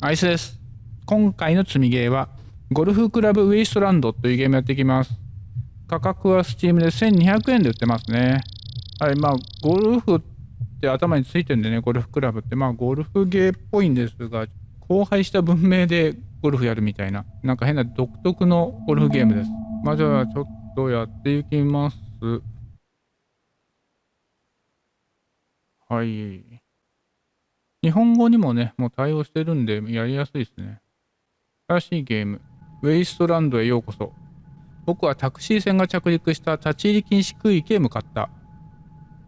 アイスです。今回の積みゲーはゴルフクラブウェイストランドというゲームやっていきます。価格はスチームで1200円で売ってますね。はい、ゴルフって頭についてるんでね、ゴルフクラブってゴルフゲーっぽいんですが、荒廃した文明でゴルフやるみたいな、なんか変な独特のゴルフゲームです。じゃあちょっとやっていきます。はい。日本語にもね、もう対応してるんでやりやすいですね。新しいゲーム、ウェイストランドへようこそ。僕はタクシー船が着陸した立ち入り禁止区域へ向かった。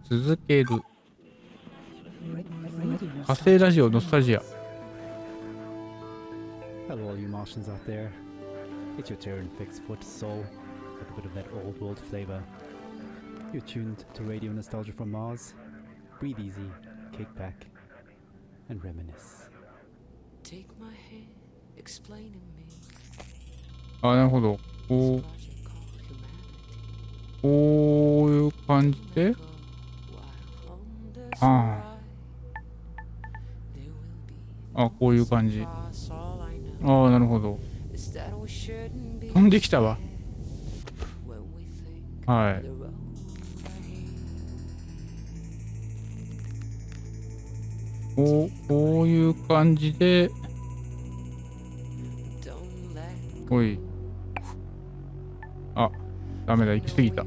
続ける。火星ラジオノスタルジア。Hello, all you Martians out there. It's your turn, fixed foot soul, with a bit of that old world flavor. You're tuned to radio nostalgia from Mars. Breathe easy, kick back, and reminisce. Take my hand, explaining me. なるほど。こういう感じで。こういう感じ。なるほど。飛んできたわ。はい。こういう感じで。おい。ダメだ、行き過ぎた。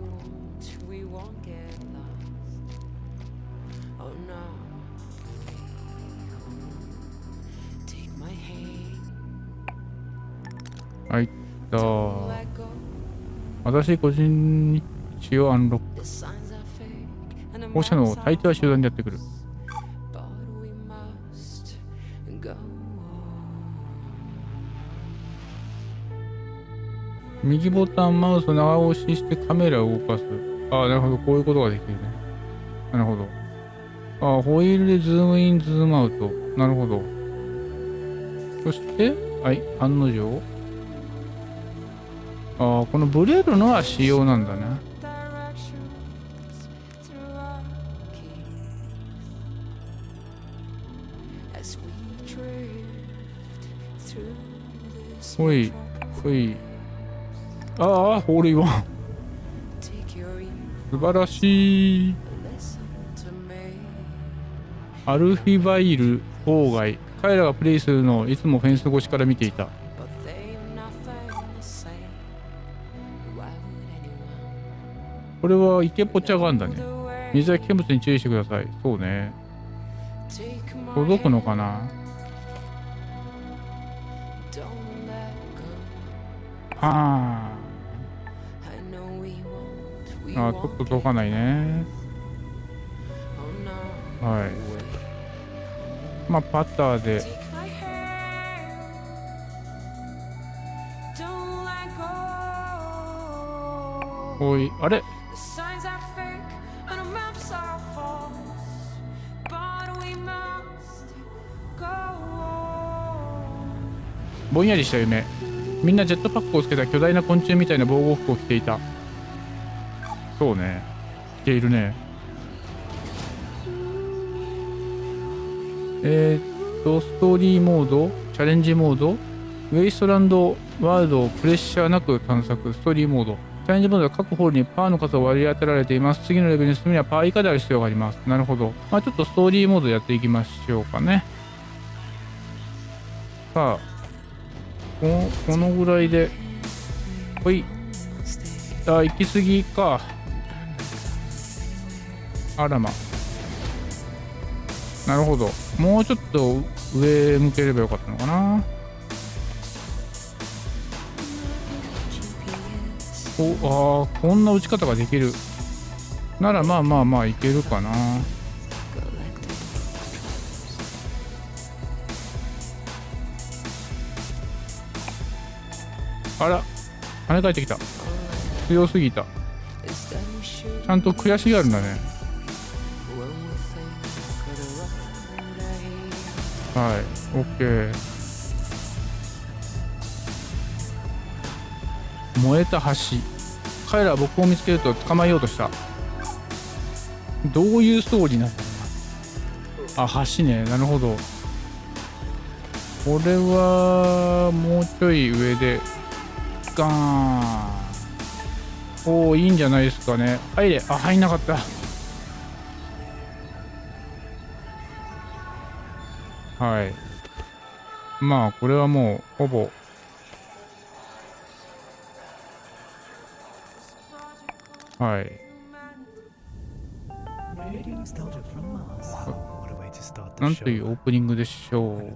はい、私個人日誌をアンロック。放射能を大抵は集団でやってくる。右ボタンマウスを長押ししてカメラを動かす。なるほど、こういうことができるね。なるほど。ホイールでズームインズームアウト。なるほど。そして案の定。このブレるのは仕様なんだね。ほいほい。ホールインワン。素晴らしい。アルフィバイル郊外。彼らがプレイするのをいつもフェンス越しから見ていた。これは池ポチャがあんだね。水や危険物に注意してください。そうね。届くのかな。ちょっと届かないね。はい。パターで。おい、あれ？ぼんやりした夢。みんなジェットパックをつけた巨大な昆虫みたいな防護服を着ていた。そうね。着ているね。ストーリーモード、チャレンジモード、ウェイストランドワールドをプレッシャーなく探索。ストーリーモード。チャレンジモードは各ホールにパーの数を割り当てられています。次のレベルに進むにはパー以下である必要があります。なるほど。ちょっとストーリーモードやっていきましょうかね。さあ。このぐらいで。ほい。行き過ぎか。あらま。なるほど。もうちょっと上向ければよかったのかな。こんな打ち方ができる。ならいけるかな。あら、跳ね返ってきた。強すぎた。ちゃんと悔しがるんだね。はい、OK。燃えた橋。彼らは僕を見つけると捕まえようとした。どういうストーリーなんだろうな。あ、橋ね。なるほど。これはもうちょい上でガーン。おお、いいんじゃないですかね。入れ。あ、入んなかった。はい。まあこれはもうほぼはい。なんというオープニングでしょう。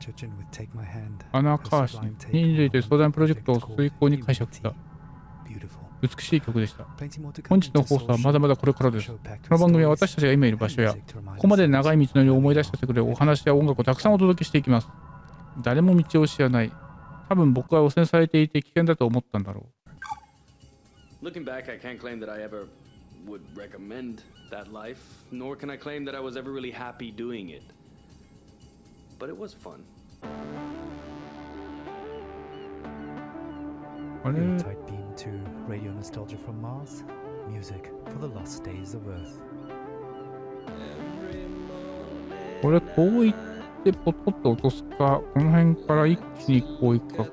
アナ・カーシン、人類という相談プロジェクトを遂行に解釈した美しい曲でした。本日の放送はまだまだこれからです。この番組は私たちが今いる場所や、ここまで長い道のりを思い出させてくれるお話や音楽をたくさんお届けしていきます。誰も道を知らない。多分僕は汚染されていて危険だと思ったんだろう。Looking back, I can't claim that I ever would recommend that life, nor can I claim that I was ever really happy doing it. But it was fun. あれ Tight beam to radio nostalgia from Mars. Music for the lost days of Earth. これこう行ってポトッと落とすか、この辺から一気にこう行くかか。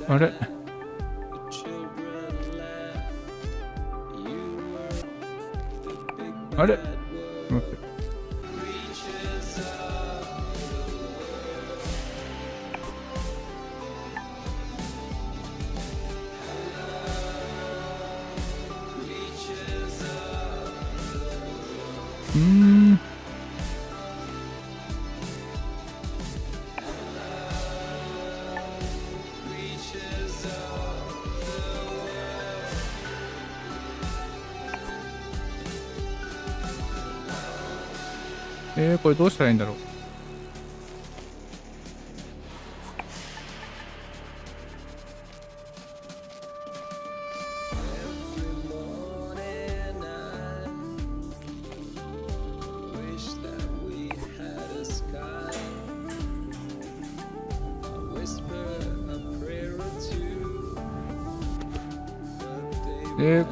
あれあれ待って。これどうしたらいいんだろう。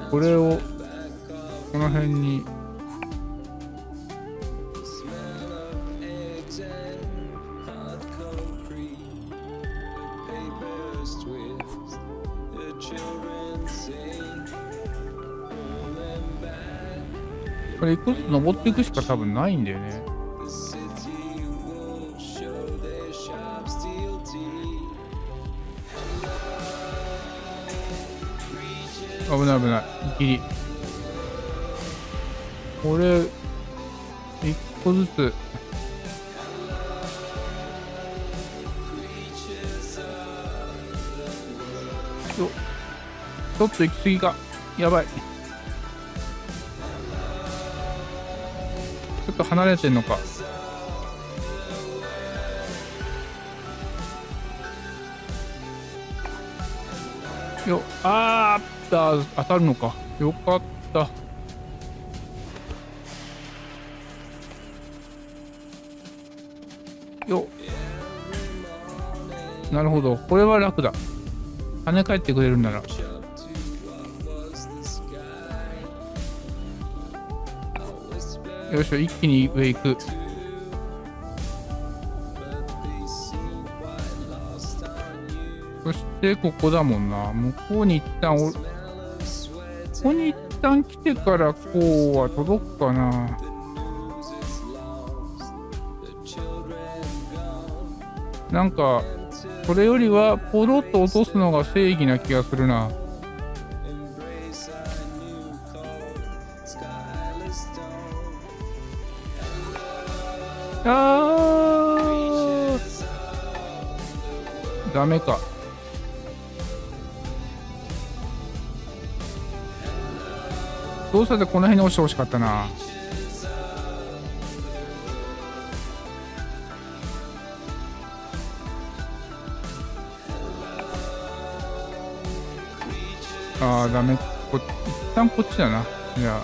これをこの辺にこれ一個ずつ登っていくしか多分ないんだよね。危ない危ない。ギリ。これ一個ずつちょっと行き過ぎか。やばい。ちょっと離れてんのか。よ、あー当たるのか。よかった。よ、なるほど。これは楽だ。跳ね返ってくれるんなら。よいしょ、一気に上行く。そしてここだもんな。向こうに一旦ここに一旦来てからこうは届くかな。なんかそれよりはポロッと落とすのが正義な気がするな。ダメか。どうせこの辺に落ちてほしかったな。あーダメ。一旦こっちだな。じゃあ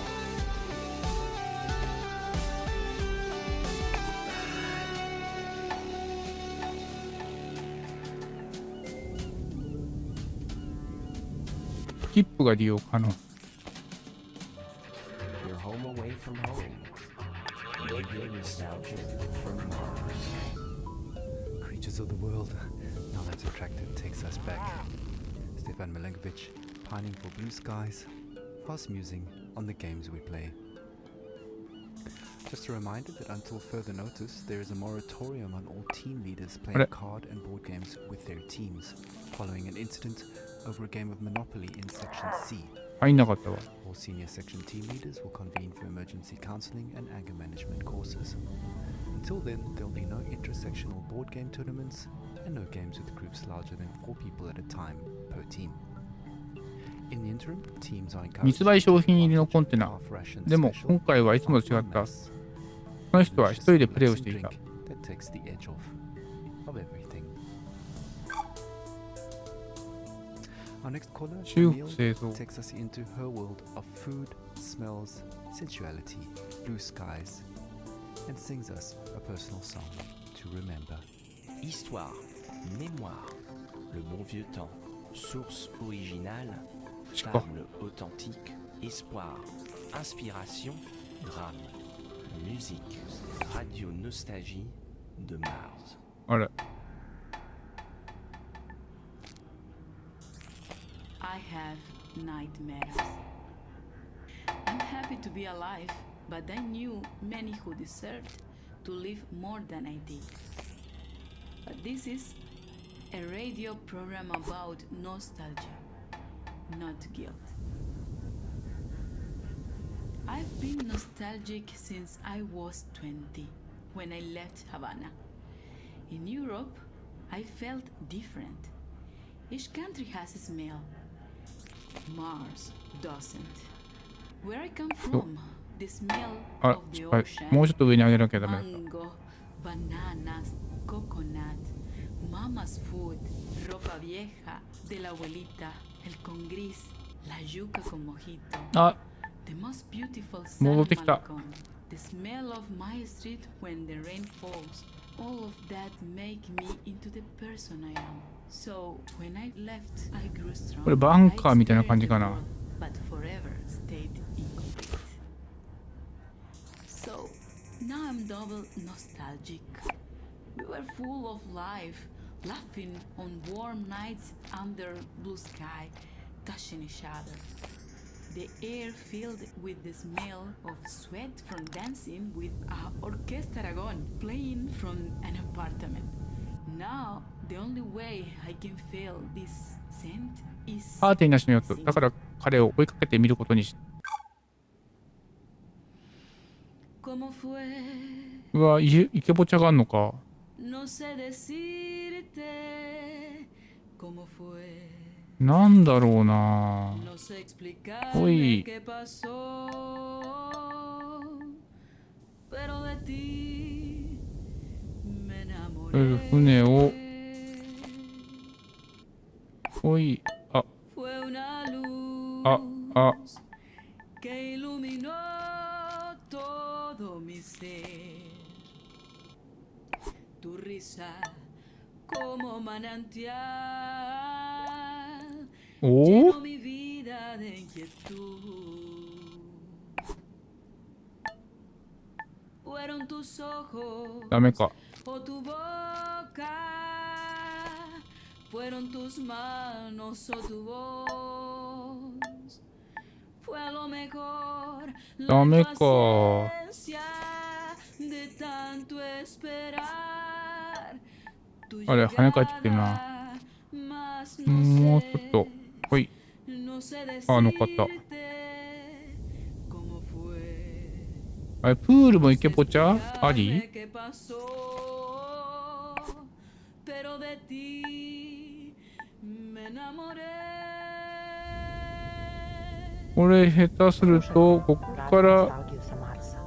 キップが利用可能。 You're home away from home. Radio nostalgia from Mars. Creatures of the world. Now that attractive takes us back. Stefan Milenkovic, pining for blue skies, fast musing on the games we play. Just a reminder that until further notice, there is a moratorium on all team leaders playing card and board games with their teams, following an incident over a game of Monopoly in Section C. 入んなかったわ。 All senior section team leaders will convene for emergency counseling and anger management courses. Until then, there will be no intersectional board game tournaments and no games with groups larger than 4 people at a time per team. In the interim, teams are encouraged 密売商品入りのコンテナ。でも今回はいつもと違った。その人は一人でプレイをしていた。 that takes the edge off of everything. Our next caller, 中 Camille, 国製造。 takes us into her world of food, smells, sensuality, blue skies, and sings us a personal song to remember. Histoire, mémoire, le bon vieux temps, source originale, fable authentique, espoir, inspiration, drame, musique, radio nostalgie de Mars. あれ。 I have nightmares. I'm happy to be alive, but I knew many who deserved to live more than I did. But this is a radio program about nostalgia, not guilt. I've been nostalgic since I was 20, when I left Havana. In Europe, I felt different. Each country has a smell. Mars doesn't. Where I come from, the smell あ、 of the 失敗。 ocean, もうちょっと上に上げなきゃダメだった。 mango, bananas, coconut, mama's food, ropa vieja, de la abuelita, el con gris, la yuca con mojito, あ、 the most beautiful sun 戻ってきた。 malecón, the smell of my street when the rain falls. All of that make me into the person I am. So when I left, I grew strong. これバンカーみたいな感じかな。 I experienced the world, but forever stayed incomplete. So now I'm double nostalgic. We were full of life, laughing on warm nights under blue sky, touching each other. The air filled with the smell of sweat from dancing with a orquesta Aragon playing from an apartment. Now, the only way I can feel this scent is パーティーなしのやつ。だから彼を追いかけてみることにし。 como fue. うわ、イケボチャがあんのか。 No sé decirte cómo fue. なんだろうな。 No sé Uy. explicarme qué pasó. Pero de ti me enamoré. 船を。おい。あ、 Fue una luz あ、 que iluminó todo mi ser. Tu risa como manantial お llenó mi vida de inquietud. Fueron tus ojos ダメか。 o tu boca, fueron tus manos o tu voz. Fue a lo mejor la Dame ca. impaciencia de tanto esperar. Tu あれ、跳ね返ってきてるな。 llegada, mas も no うちょっと。ほい。 no sé あ、乗っかった。 decirte cómo fue. あれ、プールもイケボチャあり？ ¿Qué pasó? Pero de ti me enamoré. これ下手すると、こっから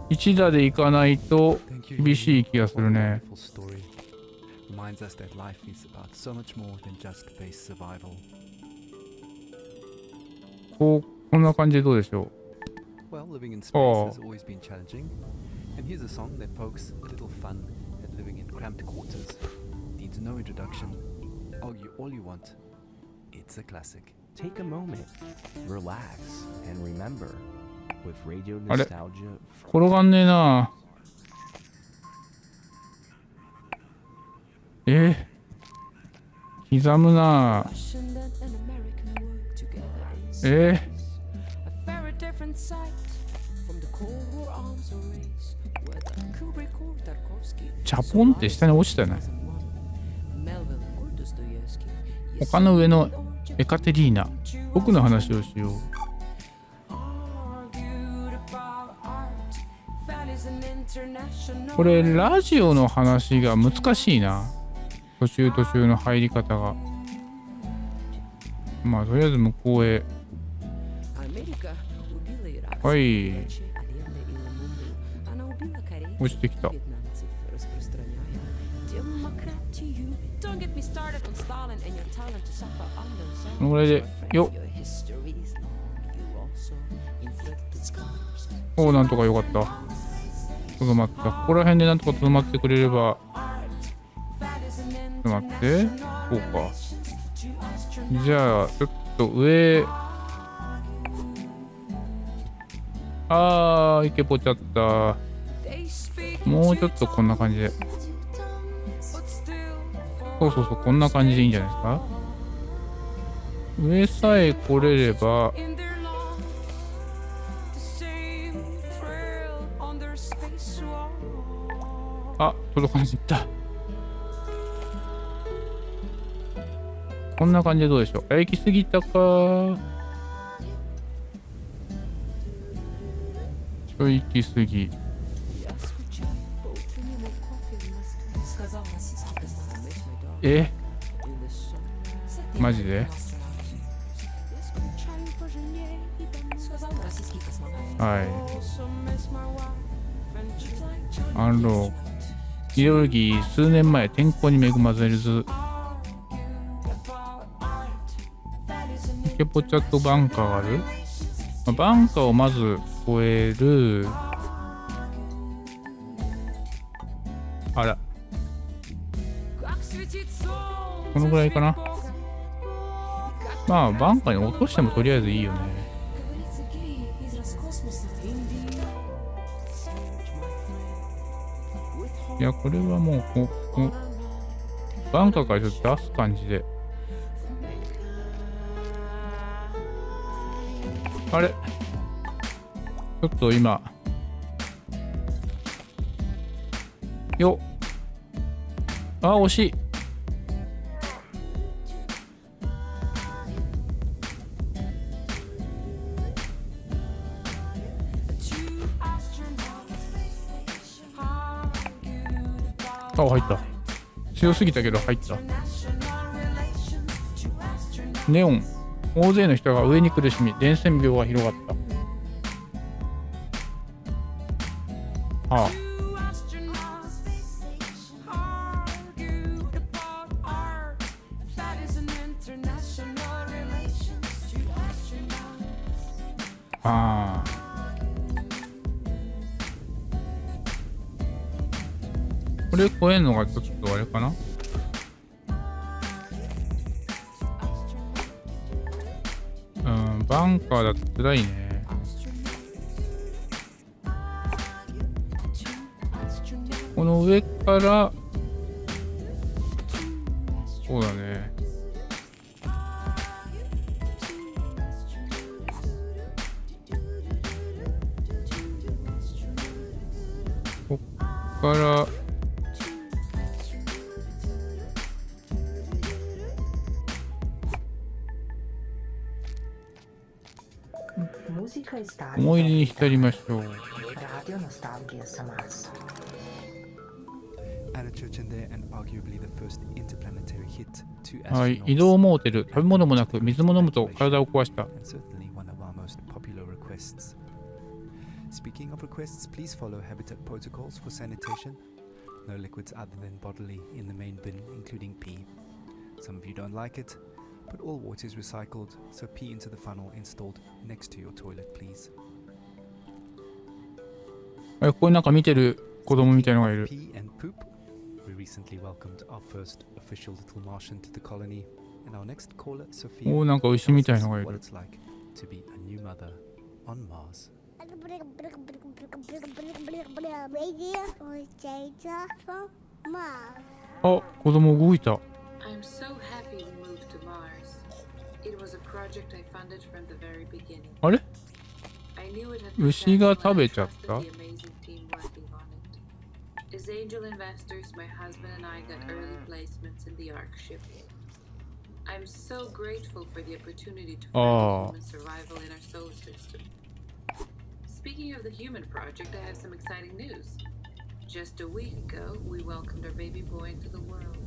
一打で行かないと Thank you, 厳しい気がするね。 Wonderful story. Reminds us that life is about so much more than just base survival. こんな感じでどうでしょ Well, living in space Oh. has always been challenging. And here's a song that pokes a little fun at living in cramped quarters. Needs no introduction. Argue all you want. It's a classic. Take a moment, relax, and remember, with radio あれ nostalgia 転がんねえな。刻むな。チャポンって下に落ちたよね。丘の上のエカテリーナ、僕の話をしよう。これラジオの話が難しいな。途中の入り方が。まあとりあえず向こうへ。はい。落ちてきた。このぐらいでよっ。おお、なんとかよかった。とどまった。ここら辺でなんとかとどまってくれれば。ちょっと待って。こうか。じゃあちょっと上。いけぽちゃった。もうちょっとこんな感じで。そう、こんな感じでいいんじゃないですか。上さえ来れれば。届かずいった。こんな感じでどうでしょう。行き過ぎたか。行き過ぎ。マジで。イデオロギー数年前天候に恵まれずイケポチャとバンカーがある、バンカーをまず越える。あらこのぐらいかな。まあバンカーに落としてもとりあえずいいよね。いやこれはもうバンカーからちょっと出す感じで。あれちょっと今よっ、惜しい。入った。強すぎたけど入った。ネオン。大勢の人が上に苦しみ、伝染病が広がった。これ越えるのがちょっとあれかな。バンカーだと辛いね。この上からそうだね。こっから思い出に浸りましょう。はい、移動モーテル。食べ物もなく水も飲むと体を壊した。Speaking of requests, please follow habitat protocols for sanitation. No liquids other than bodily in the main bin, including pee. Some of you don't like it, but all water is recycled, so pee into the funnel installed next to your toilet, please. ここになんか見てる子供みたいのがいる。 Pee and poop. We recently welcomed our first official little Martian to the colony. And our next caller, Sophia, おー、なんか牛みたいのがい what る。 it's like to be a new mother on Mars. Mars. あ、子供動いた。 I'm so happy we moved to Mars. It was a project I funded from the very beginning. あれ I knew it had been 牛が successful 食 and べ I ちゃっ trusted た the amazing team working on it. As angel investors, my husband and I got early placements in the ARC ship. I'm so grateful for the opportunity to Oh. find human survival in our solar system. Speaking of the human project, I have some exciting news. Just a week ago, we welcomed our baby boy into the world.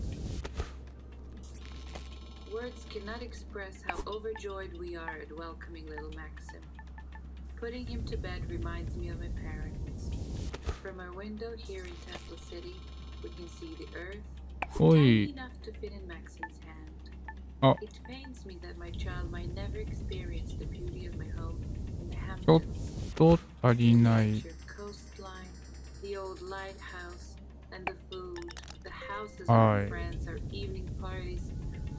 Words cannot express how overjoyed we are at welcoming little Maxim. Putting him to bed reminds me of my parents. From our window here in Tesla City, we can see the Earth, お tiny い。 enough to fit in Maxim's hand. Oh. It pains me that my child might never experience the beauty of my home in the ちょっ Hamptons. と足りない The coastline, the old lighthouse, and the food. The houses of Aye. our friends, our evening parties,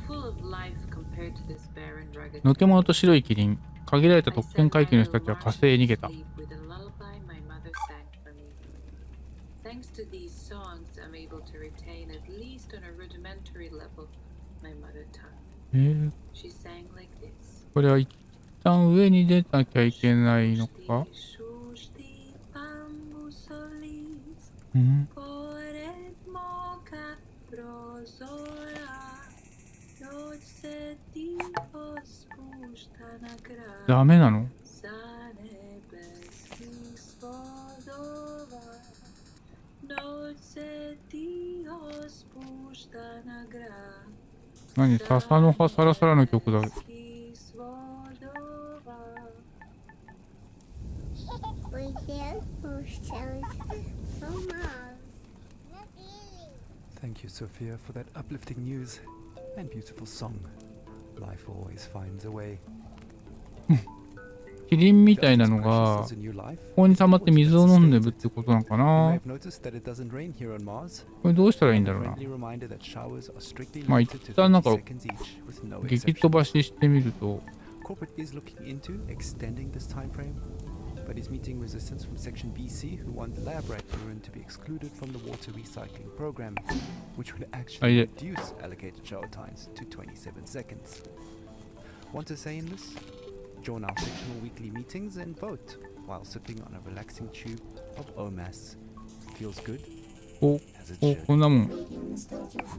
full of life compared to this barren, rugged のけ者 planet. と白いキリン。限られた I 特 sent 権 my 階級の人 little たちは火 Martian 星へ逃げ to た。 sleep with a lullaby my mother sang for me. Thanks to these songs, I'm able to retain, at least on a rudimentary level, my mother tongue. She sang like this. これは一旦上に出なきゃいけないのか。 Shushti bambu solis, うん。 pored moca prozora, noche tipo spusta na gra, ダメなの za nebeski spodoba, noche tipo spusta na gra. 何笹の葉サラサラの曲だ。 We can push from Mars. Thank you, Sophia, for that uplifting news and beautiful song. Life always finds a way. キリンみたい Does な this の precious が as a new life? ここに溜まって水を飲んでるってことなのか You may な。 have noticed that it doesn't rain here on Mars. これどうしたらいいんだ A ろうな。 friendly reminder that showers are strictly まあ limited 一 to 旦なんか 30 seconds each, with no 激飛 exceptions. ばししてみると。 Corporate is looking into extending this time frame, but is meeting resistance from Section BC, who want laboratory urine to be excluded from the water recycling program, which would actually Aye. reduce allocated shower times to 27 seconds. Want to say in this? Join our sectional weekly meetings and vote while sipping on a relaxing tube of OMAS. Feels good お as it お should. こんなもん。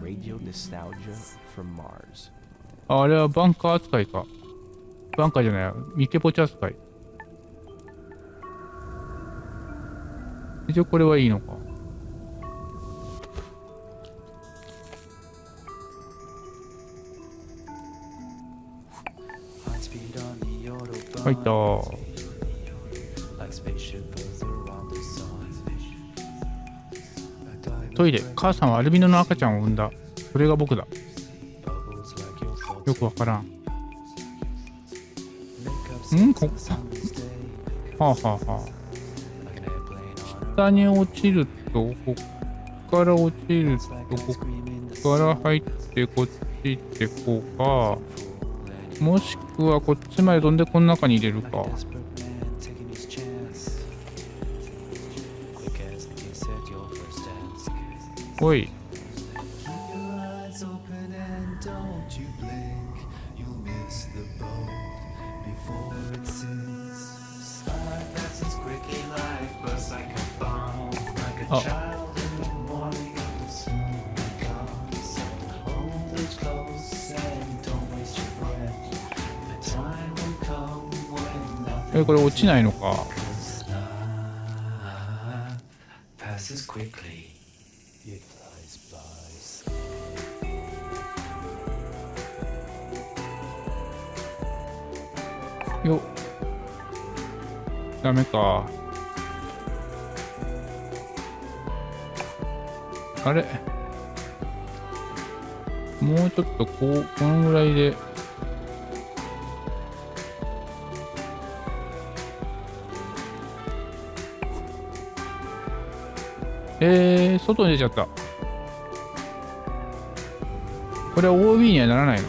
Radio nostalgia from Mars. あれはバンカー扱いか。バンカーじゃないや。ミケポチ扱い。一応これはいいのか。入ったー。トイレ。母さんはアルビノの赤ちゃんを産んだ。それが僕だ。よくわからん。こはあはあはあ。下に落ちると、こっから落ちると、こっから入ってこっち行ってこうか。もしくはこっちまで飛んでこの中に入れるか。おい。あ、これ落ちないのか。よっ。ダメか。あれもうちょっとこのぐらいで。外に出ちゃった。これは OB にはならないの？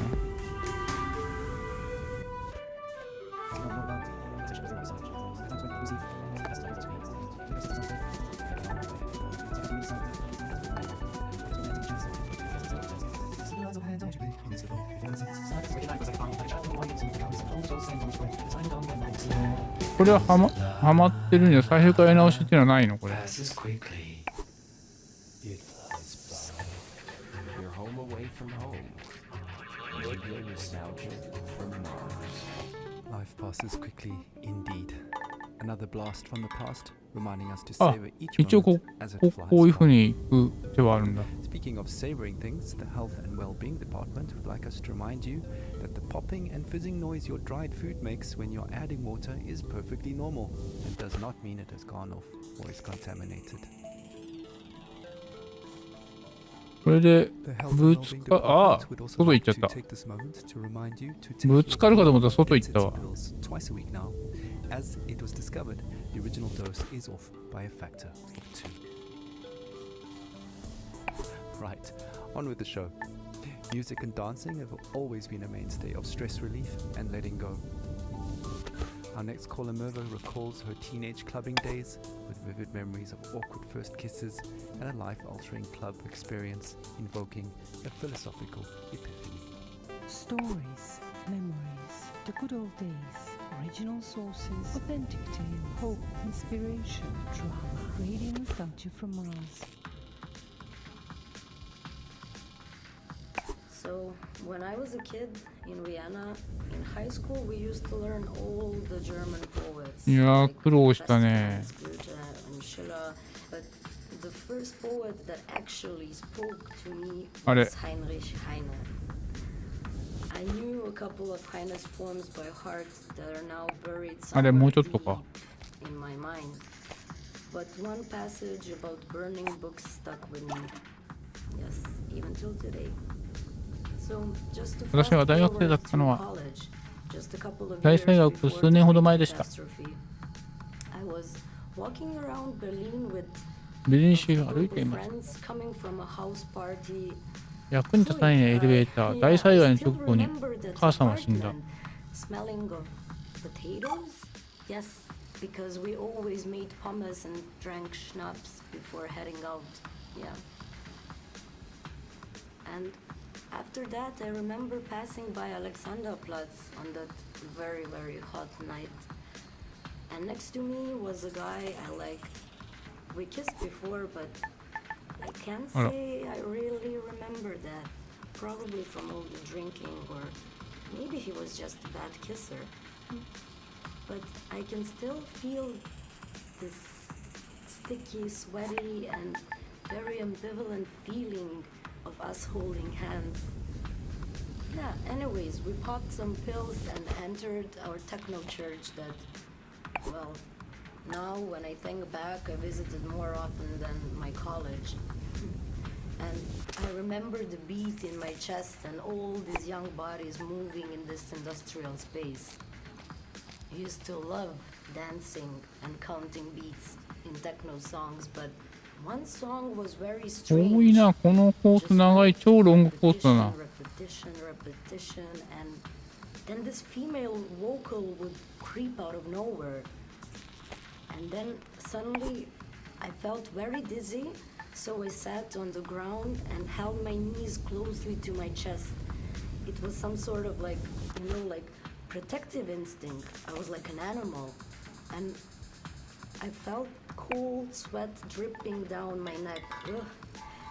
これははまってるんで最初からやり直しっていうのはないのこれ。 passes quickly. It flies by. You're home away from home. Radio nostalgia from Mars. Life passes quickly indeed. Another blast from the past, reminding us to あ、 savor each 一応 moment as it こ flies ういう風 by. に行く手はあるんだ。 Speaking of savoring things, the Health and Wellbeing Department would like us to remind you that the popping and fizzing noise your dried food makes when you're adding water is perfectly normal and does not mean it has gone off or is contaminated. これで The Health and ぶ Wellbeing つか、あ Department would also 外行っ like ちゃっ to た。 take this moment to remind you to take ぶつかるかと思ったら外行ったわ。 pills twice a week now, as it was discovered the original dose is off by a factor of 2. Right, on with the show. Music and dancing have always been a mainstay of stress relief and letting go. Our next caller Merva recalls her teenage clubbing days with vivid memories of awkward first kisses and a life-altering club experience invoking a philosophical epiphany. Stories, memories, the good old days, original sources, authentic tales, hope, inspiration, drama, radio nostalgia from Mars. So, when I was a kid in Vienna, in high school, we used to learn all the German poets. いやー like 苦労したね。 Goethe and Schiller. But the first poet that actually spoke to me あれ was Heinrich Heine. I knew a couple of Heine's poems by heart that are now buried あれもう somewhere ちょっとか。 deep in my mind. But one passage about burning books stuck with me. Yes, even till today. So, just to 私が大学生だったのは college, just a couple of 大 years 災学 before 数年ほど前で the した。 catastrophe, I was walking around Berlin with ベリン a 市を歩い group てい of ました。 friends coming from a house party. 役に立たないエレベーター、大災害の直後に母さんは死んだ。 Smelling of potatoes? Yes, because we always made pommes and drank schnapps before heading out. Yeah. And after that, I remember passing by Alexanderplatz on that very, very hot night. And next to me was a guy I liked. We kissed before, but I can't say I really remember that. Probably from all the drinking, or maybe he was just a bad kisser. But I can still feel this sticky, sweaty, and very ambivalent feeling of us holding hands. Yeah, anyways, we popped some pills and entered our techno church that, well, now when I think back, I visited more often than my college. And I remember the beat in my chest and all these young bodies moving in this industrial space. I used to love dancing and counting beats in techno songs, but one song was very 多 strange. いな、このコース長い、超ロングコースだな。 Repetition, repetition, and then this female vocal would creep out of nowhere. And then suddenly I felt very dizzy, so I sat on the ground and held my knees closely to my chest. It was some sort of like, like protective instinct. I was like an animal. And I felt cold sweat dripping down my neck. Ugh.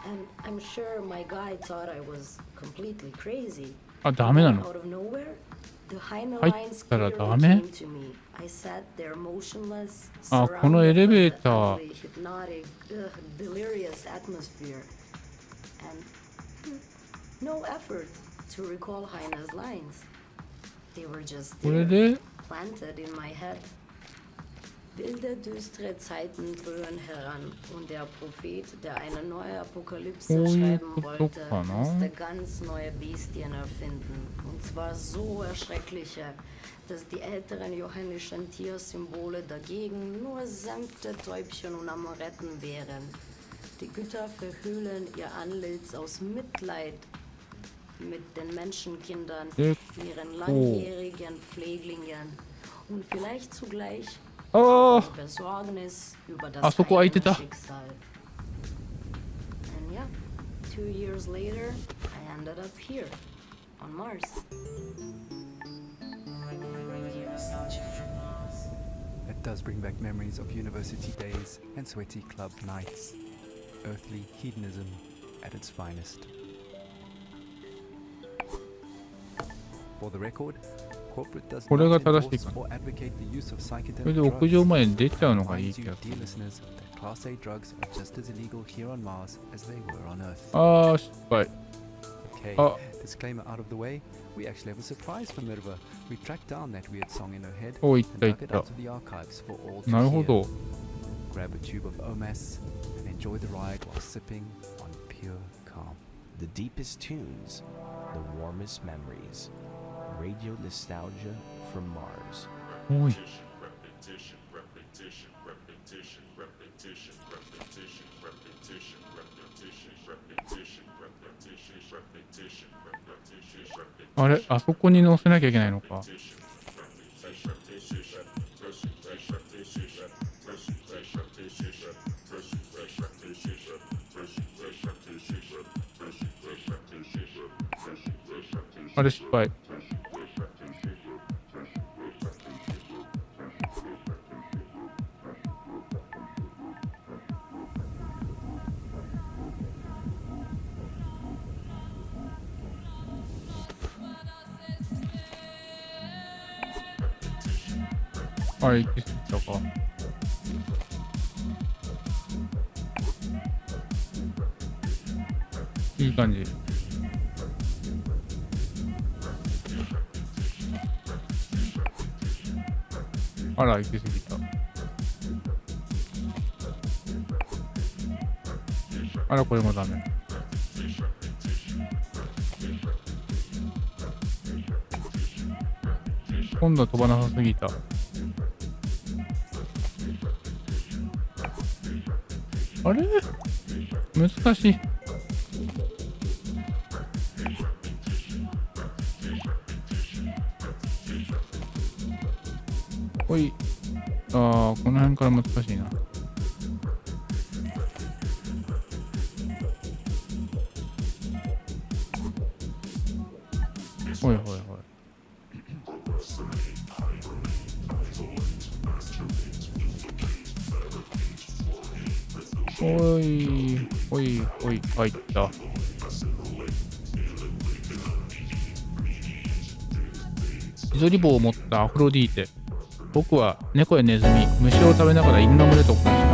And I'm sure my guy thought I was completely crazy. あ、ダメな Then の out of nowhere, the Heine 入っ lines たら clearly ダメ came to me. I sat there motionless, あ、このエ surrounded レ by ベ the ーター ugly, hypnotic, delirious atmosphere. And no effort to recall Heine's lines. They were just これ there, で planted in my head. Wilde, düstere Zeiten dröhnen heran und der Prophet, der eine neue Apokalypse schreiben wollte, musste ganz neue Bestien erfinden. Und zwar so erschreckliche, dass die älteren johannischen Tiersymbole dagegen nur sanfte Täubchen und Amoretten wären. Die Götter verhüllen ihr Antlitz aus Mitleid mit den Menschenkindern, ihren langjährigen Pfleglingen und vielleicht zugleich ああ Besorgnis über das あそこ空いてた Schicksal. And yeah, 2 years later, I ended up here, on Mars. does bring back memories of university days and sweaty club nights. Earthly hedonism at its finest. For the record, corporate does これが not 正しい endorse か or advocate the use of それ psychedelic で屋 drugs. 上まで出ちゃうのがいい Reminds 気 you, がする dear listeners, that Class A drugs are just as illegal here on Mars as they were on Earth. あー失敗 Okay, あ disclaimer out of the way. We actually have a surprise for Mirva. We tracked down that weird song in her head おいっ and たいっ dug it た out of the archives for all to なるほ hear. ど Grab a tube of OMAS and enjoy the ride while sipping on pure calm. The deepest tunes, the warmest memories. Radio nostalgia from Mars. おい あれあそこに乗せなきゃいけないのかあれ失敗あれ行き過ぎたかいい感じあら行き過ぎたあらこれもダメ今度は飛ばなさすぎたあれ難しいおいあーこの辺から難しいなほいほいほいおいおいおい入った自撮り棒を持ったアフロディーテ僕は猫やネズミ虫を食べながら犬の群れと暮らし